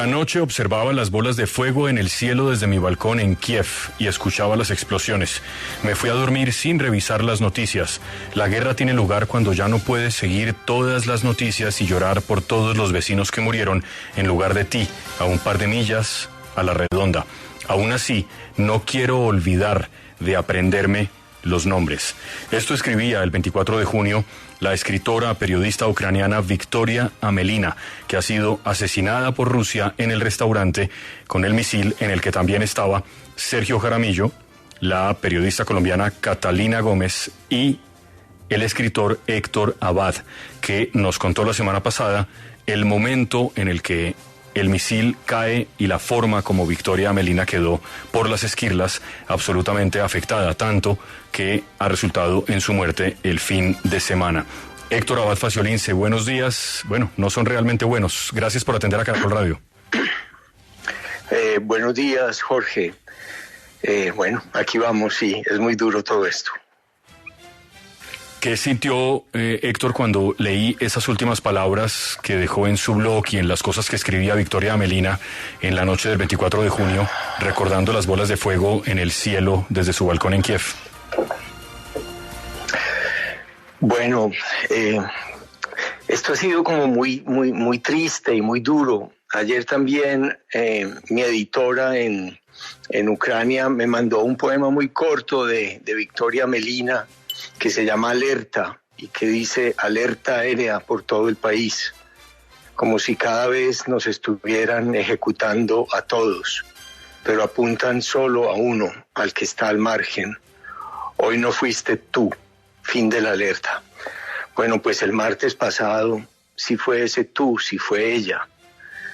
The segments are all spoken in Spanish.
Anoche observaba las bolas de fuego en el cielo desde mi balcón en Kiev y escuchaba las explosiones. Me fui a dormir sin revisar las noticias. La guerra tiene lugar cuando ya no puedes seguir todas las noticias y llorar por todos los vecinos que murieron en lugar de ti, a un par de millas a la redonda. Aún así, no quiero olvidar de aprenderme los nombres. Esto escribía el 24 de junio la escritora periodista ucraniana Victoria Amelina, que ha sido asesinada por Rusia en el restaurante con el misil en el que también estaba Sergio Jaramillo, la periodista colombiana Catalina Gómez y el escritor Héctor Abad, que nos contó la semana pasada el momento en el que el misil cae y la forma como Victoria Amelina quedó por las esquirlas absolutamente afectada, tanto que ha resultado en su muerte el fin de semana. Héctor Abad Faciolince, buenos días. Bueno, no son realmente buenos. Gracias por atender a Caracol Radio. Buenos días, Jorge. Bueno, aquí vamos, sí, es muy duro todo esto. ¿Qué sintió Héctor cuando leí esas últimas palabras que dejó en su blog y en las cosas que escribía Victoria Amelina en la noche del 24 de junio, recordando las bolas de fuego en el cielo desde su balcón en Kiev? Bueno, esto ha sido como muy triste y muy duro. Ayer también mi editora en Ucrania me mandó un poema muy corto de Victoria Amelina, que se llama Alerta y que dice alerta aérea por todo el país, como si cada vez nos estuvieran ejecutando a todos, pero apuntan solo a uno, al que está al margen. Hoy no fuiste tú, fin de la alerta. Bueno, pues el martes pasado sí fue ese tú, sí fue ella,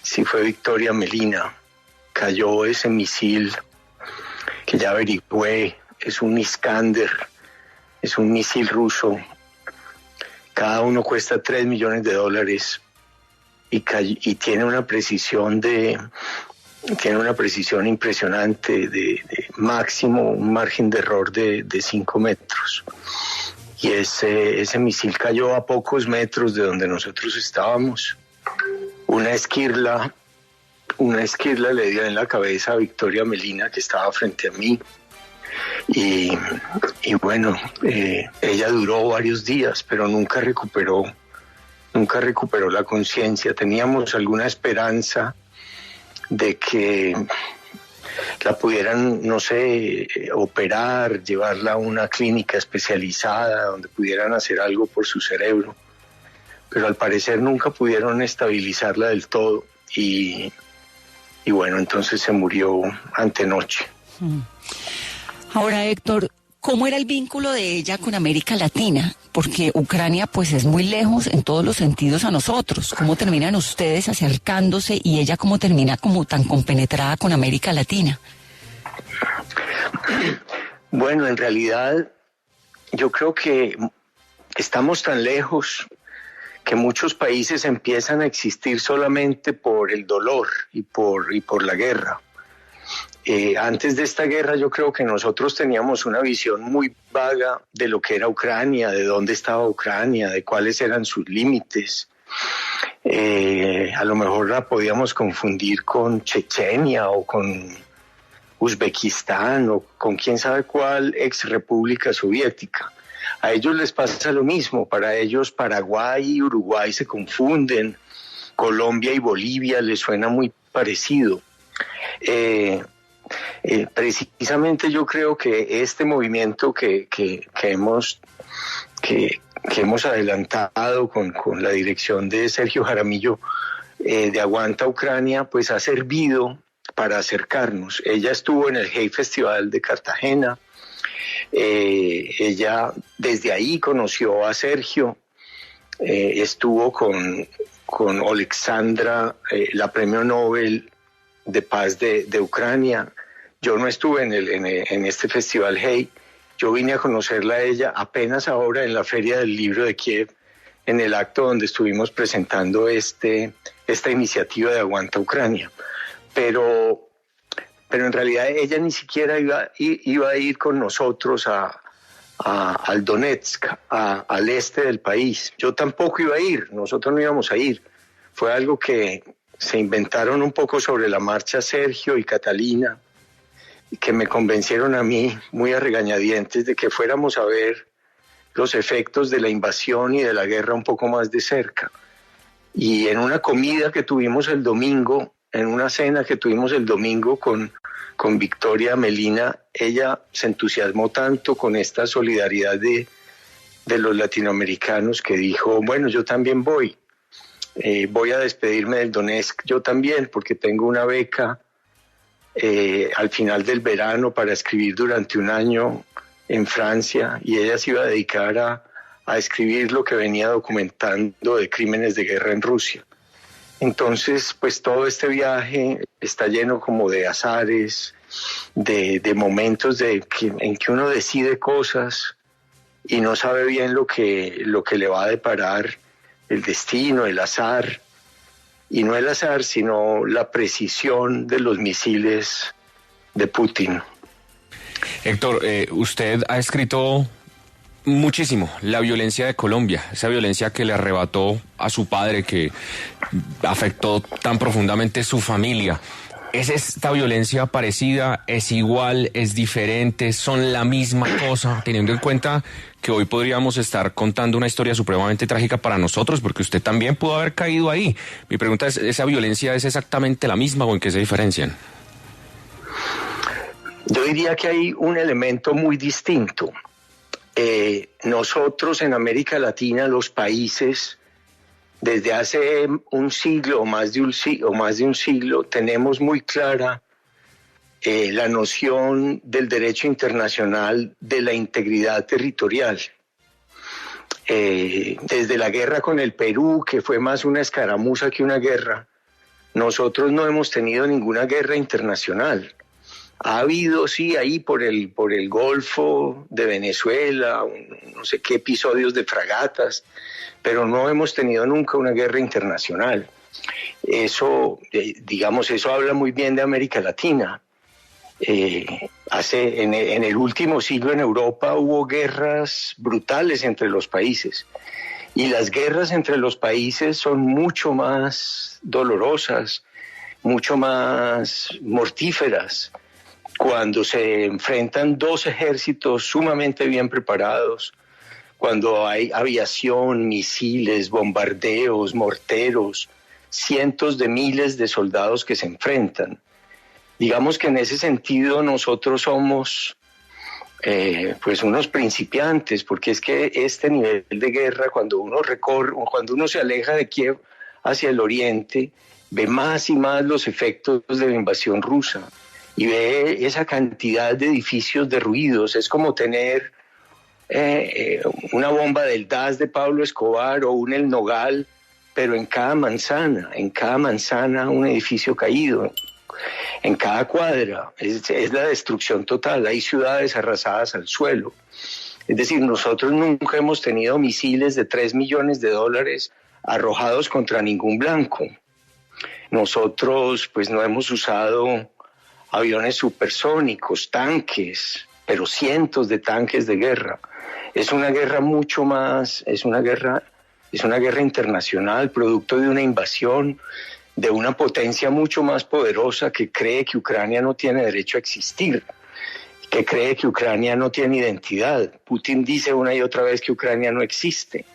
sí fue Victoria Amelina. Cayó ese misil que ya averigüé, es un Iskander. Es un misil ruso, cada uno cuesta $3 millones y tiene una precisión impresionante de máximo un margen de error de 5 metros. Y ese misil cayó a pocos metros de donde nosotros estábamos. Una esquirla le dio en la cabeza a Victoria Amelina, que estaba frente a mí. Y bueno, ella duró varios días, pero nunca recuperó la conciencia. Teníamos alguna esperanza de que la pudieran, no sé, operar, llevarla a una clínica especializada donde pudieran hacer algo por su cerebro, pero al parecer nunca pudieron estabilizarla del todo y bueno, entonces se murió antenoche. Ahora, Héctor, ¿cómo era el vínculo de ella con América Latina? Porque Ucrania pues es muy lejos en todos los sentidos a nosotros. ¿Cómo terminan ustedes acercándose y ella cómo termina como tan compenetrada con América Latina? Bueno, en realidad yo creo que estamos tan lejos que muchos países empiezan a existir solamente por el dolor y por la guerra. Antes de esta guerra yo creo que nosotros teníamos una visión muy vaga de lo que era Ucrania, de dónde estaba Ucrania, de cuáles eran sus límites. A lo mejor la podíamos confundir con Chechenia o con Uzbekistán o con quién sabe cuál ex república soviética. A ellos les pasa lo mismo, para ellos Paraguay y Uruguay se confunden, Colombia y Bolivia les suena muy parecido. Precisamente yo creo que este movimiento que hemos adelantado con la dirección de Sergio Jaramillo de Aguanta Ucrania, pues ha servido para acercarnos. Ella estuvo en el Hey Festival de Cartagena, ella desde ahí conoció a Sergio, estuvo con Alexandra, la premio Nobel de Paz de Ucrania. Yo no estuve en este festival Hey, yo vine a conocerla a ella apenas ahora en la Feria del Libro de Kiev, en el acto donde estuvimos presentando esta iniciativa de Aguanta Ucrania. Pero en realidad ella ni siquiera iba a ir con nosotros al Donetsk, al este del país. Yo tampoco iba a ir, nosotros no íbamos a ir. Fue algo que se inventaron un poco sobre la marcha Sergio y Catalina, que me convencieron a mí, muy a regañadientes, de que fuéramos a ver los efectos de la invasión y de la guerra un poco más de cerca. Y en una comida que tuvimos el domingo, en una cena que tuvimos el domingo con Victoria Melina, ella se entusiasmó tanto con esta solidaridad de los latinoamericanos que dijo, bueno, yo también voy a despedirme del Donetsk, yo también, porque tengo una beca al final del verano para escribir durante un año en Francia, y ella se iba a dedicar a escribir lo que venía documentando de crímenes de guerra en Rusia. Entonces, pues todo este viaje está lleno como de azares, de momentos en que uno decide cosas y no sabe bien lo que le va a deparar el destino, el azar. Y no el azar, sino la precisión de los misiles de Putin. Héctor, usted ha escrito muchísimo la violencia de Colombia, esa violencia que le arrebató a su padre, que afectó tan profundamente su familia. ¿Es esta violencia parecida? ¿Es igual? ¿Es diferente? ¿Son la misma cosa? Teniendo en cuenta que hoy podríamos estar contando una historia supremamente trágica para nosotros, porque usted también pudo haber caído ahí. Mi pregunta es, ¿esa violencia es exactamente la misma o en qué se diferencian? Yo diría que hay un elemento muy distinto. Nosotros en América Latina, los países, desde hace un siglo o más de un siglo, tenemos muy clara la noción del derecho internacional de la integridad territorial. Desde la guerra con el Perú, que fue más una escaramuza que una guerra, nosotros no hemos tenido ninguna guerra internacional. Ha habido, sí, ahí por el Golfo de Venezuela, no sé qué episodios de fragatas, pero no hemos tenido nunca una guerra internacional. Eso, eso habla muy bien de América Latina. En el último siglo en Europa hubo guerras brutales entre los países, y las guerras entre los países son mucho más dolorosas, mucho más mortíferas, cuando se enfrentan dos ejércitos sumamente bien preparados, cuando hay aviación, misiles, bombardeos, morteros, cientos de miles de soldados que se enfrentan. Digamos que en ese sentido nosotros somos pues unos principiantes, porque es que este nivel de guerra, cuando uno se aleja de Kiev hacia el oriente, ve más y más los efectos de la invasión rusa y ve esa cantidad de edificios derruidos. Es como tener una bomba del DAS de Pablo Escobar o un El Nogal, pero en cada manzana un edificio caído. En cada cuadra, es la destrucción total. Hay ciudades arrasadas al suelo. Es decir, nosotros nunca hemos tenido misiles de $3 millones arrojados contra ningún blanco. Nosotros pues no hemos usado aviones supersónicos, tanques, pero cientos de tanques de guerra. Es una guerra mucho más, es una guerra internacional, producto de una invasión de una potencia mucho más poderosa que cree que Ucrania no tiene derecho a existir, que cree que Ucrania no tiene identidad. Putin dice una y otra vez que Ucrania no existe.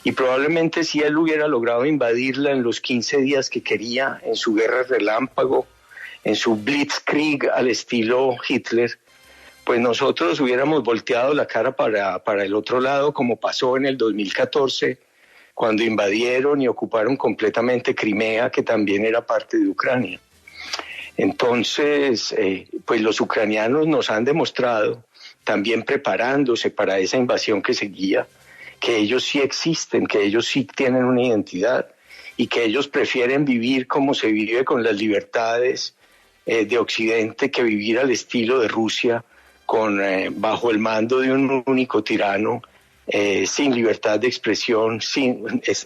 Y probablemente si él hubiera logrado invadirla en los 15 días que quería, en su guerra relámpago, en su blitzkrieg al estilo Hitler, pues nosotros hubiéramos volteado la cara para el otro lado, como pasó en el 2014, cuando invadieron y ocuparon completamente Crimea, que también era parte de Ucrania. Entonces, pues los ucranianos nos han demostrado, también preparándose para esa invasión que seguía, que ellos sí existen, que ellos sí tienen una identidad y que ellos prefieren vivir como se vive con las libertades de Occidente que vivir al estilo de Rusia, bajo el mando de un único tirano, sin libertad de expresión.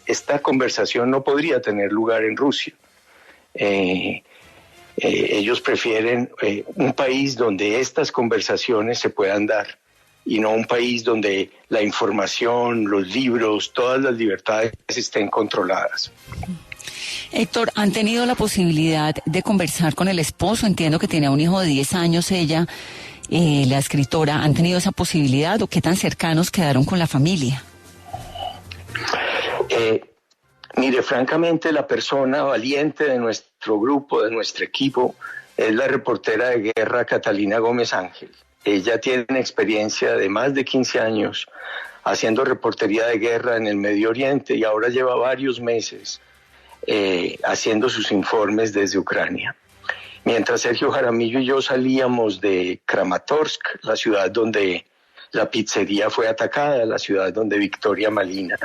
Esta conversación no podría tener lugar en Rusia. Ellos prefieren un país donde estas conversaciones se puedan dar y no un país donde la información, los libros, todas las libertades estén controladas. Héctor, ¿han tenido la posibilidad de conversar con el esposo? Entiendo que tiene un hijo de 10 años ella, la escritora. ¿Han tenido esa posibilidad o qué tan cercanos quedaron con la familia? Mire, francamente, la persona valiente de nuestro grupo, de nuestro equipo, es la reportera de guerra Catalina Gómez Ángel. Ella tiene una experiencia de más de 15 años haciendo reportería de guerra en el Medio Oriente y ahora lleva varios meses haciendo sus informes desde Ucrania. Mientras Sergio Jaramillo y yo salíamos de Kramatorsk, la ciudad donde la pizzería fue atacada, la ciudad donde Victoria Amelina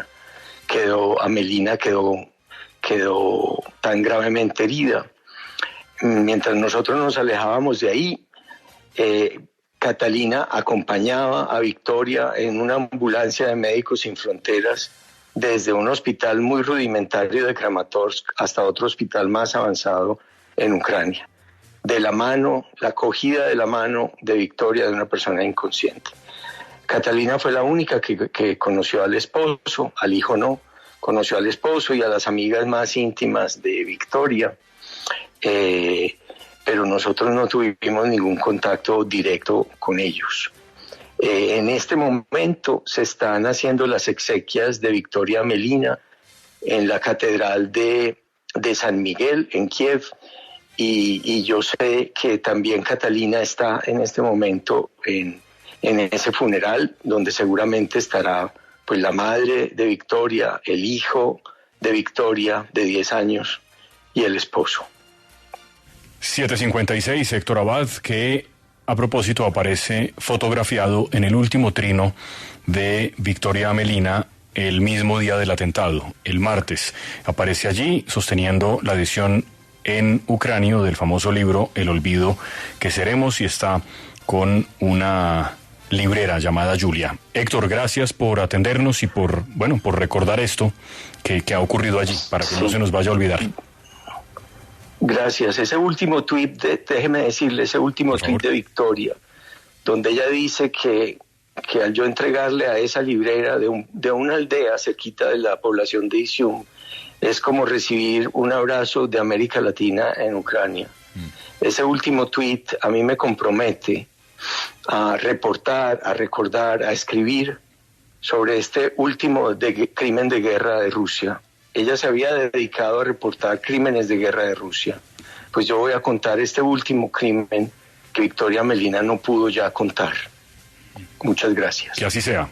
quedó tan gravemente herida. Mientras nosotros nos alejábamos de ahí, Catalina acompañaba a Victoria en una ambulancia de Médicos Sin Fronteras desde un hospital muy rudimentario de Kramatorsk hasta otro hospital más avanzado en Ucrania. De la mano, la acogida de la mano de Victoria de una persona inconsciente. Catalina fue la única que conoció al esposo, al hijo no, conoció al esposo y a las amigas más íntimas de Victoria, pero nosotros no tuvimos ningún contacto directo con ellos. En este momento se están haciendo las exequias de Victoria Amelina en la Catedral de San Miguel, en Kiev, y yo sé que también Catalina está en este momento en ese funeral, donde seguramente estará pues la madre de Victoria, el hijo de Victoria de 10 años y el esposo. 7:56, Héctor Abad, que a propósito aparece fotografiado en el último trino de Victoria Amelina el mismo día del atentado, el martes. Aparece allí sosteniendo la edición en ucranio del famoso libro El olvido que seremos y está con una librera llamada Julia. Héctor, gracias por atendernos y por recordar esto que ha ocurrido allí, para que no se nos vaya a olvidar. Gracias. Ese último tuit, déjeme decirle, ese último tuit de Victoria, donde ella dice que al yo entregarle a esa librera de una aldea cerquita de la población de Izium, es como recibir un abrazo de América Latina en Ucrania. Ese último tuit a mí me compromete a reportar, a recordar, a escribir sobre este último crimen de guerra de Rusia. Ella se había dedicado a reportar crímenes de guerra de Rusia. Pues yo voy a contar este último crimen que Victoria Amelina no pudo ya contar. Muchas gracias. Que así sea.